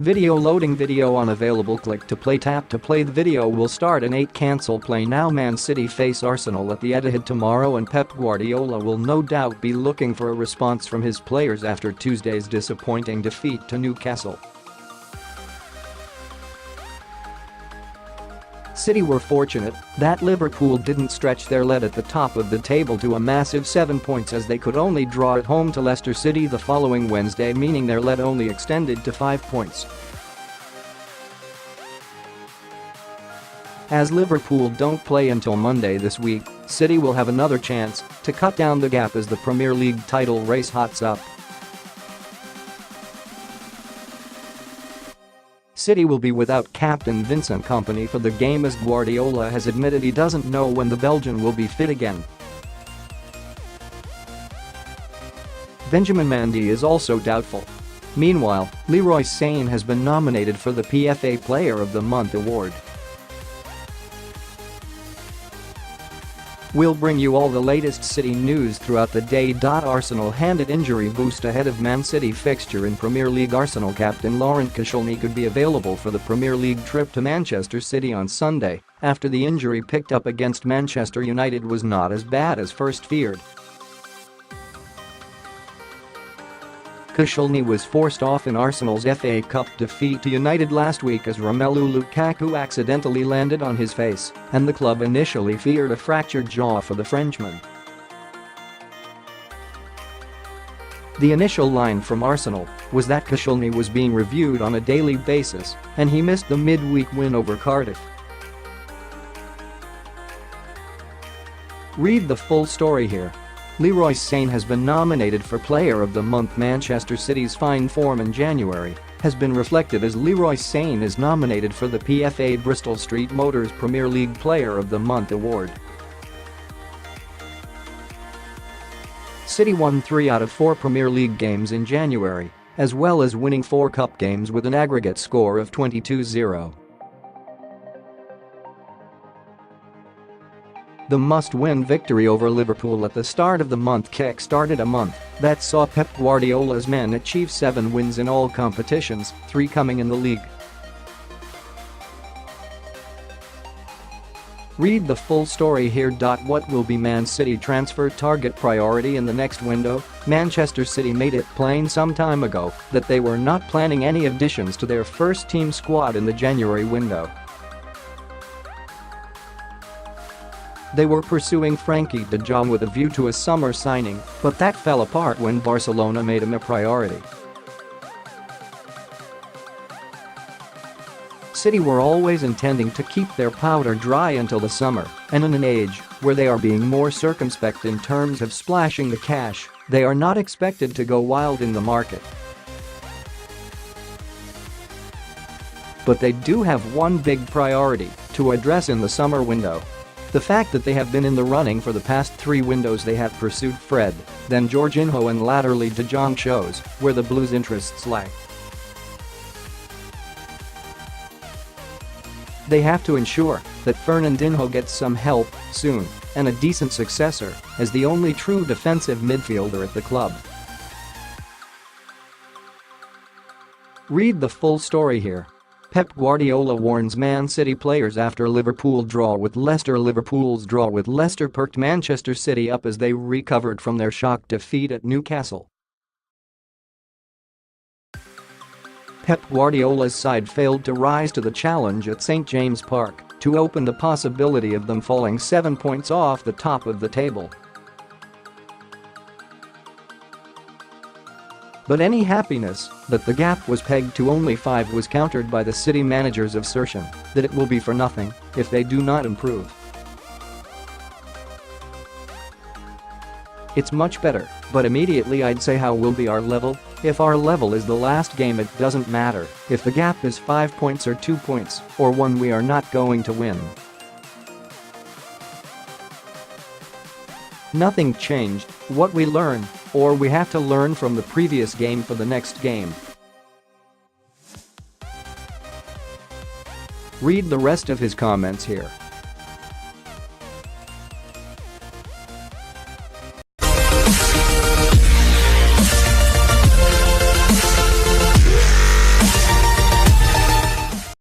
Video loading video unavailable. Click to playTap to play the video will start in 8. Cancel play now. Man City face Arsenal at the Etihad tomorrow and Pep Guardiola will no doubt be looking for a response from his players after Tuesday's disappointing defeat to Newcastle. City were fortunate that Liverpool didn't stretch their lead at the top of the table to a massive 7 points as they could only draw at home to Leicester City the following Wednesday, meaning their lead only extended to 5 points. As Liverpool don't play until Monday this week, City will have another chance to cut down the gap as the Premier League title race hots up. City will be without captain Vincent Kompany for the game as Guardiola has admitted he doesn't know when the Belgian will be fit again. Benjamin Mendy is also doubtful. Meanwhile, Leroy Sane has been nominated for the PFA Player of the Month award. We'll bring you all the latest City news throughout the day. Arsenal handed injury boost ahead of Man City fixture in Premier League. Arsenal captain Laurent Koscielny could be available for the Premier League trip to Manchester City on Sunday after the injury picked up against Manchester United was not as bad as first feared. Koscielny was forced off in Arsenal's FA Cup defeat to United last week as Romelu Lukaku accidentally landed on his face, and the club initially feared a fractured jaw for the Frenchman. The initial line from Arsenal was that Koscielny was being reviewed on a daily basis and he missed the midweek win over Cardiff. Read the full story here. Leroy Sane has been nominated for Player of the Month. Manchester City's fine form in January has been reflected as Leroy Sane is nominated for the PFA Bristol Street Motors Premier League Player of the Month award. City won 3 out of 4 Premier League games in January, as well as winning 4 cup games with an aggregate score of 22-0. The must-win victory over Liverpool at the start of the month kick-started a month that saw Pep Guardiola's men achieve 7 wins in all competitions, 3 coming in the league. Read the full story here. What will be Man City transfer target priority in the next window? Manchester City made it plain some time ago that they were not planning any additions to their first-team squad in the January window. They were pursuing Frenkie De Jong with a view to a summer signing, but that fell apart when Barcelona made him a priority. City were always intending to keep their powder dry until the summer, and in an age where they are being more circumspect in terms of splashing the cash, they are not expected to go wild in the market. But they do have one big priority to address in the summer window. The fact that they have been in the running for the past 3 windows they have pursued Fred, then Jorginho and latterly De Jong shows where the Blues' interests lie. They have to ensure that Fernandinho gets some help soon and a decent successor as the only true defensive midfielder at the club. Read the full story here. Pep Guardiola warns Man City players after Liverpool draw with Leicester. Liverpool's draw with Leicester perked Manchester City up as they recovered from their shock defeat at Newcastle. Pep Guardiola's side failed to rise to the challenge at St James Park to open the possibility of them falling 7 points off the top of the table. But any happiness that the gap was pegged to only 5 was countered by the City manager's assertion that it will be for nothing if they do not improve. It's much better, but immediately I'd say how will be our level? If our level is the last game it doesn't matter if the gap is 5 points or 2 points or 1, we are not going to win. Nothing changed. What we learn, or we have to learn from the previous game for the next game. Read the rest of his comments here.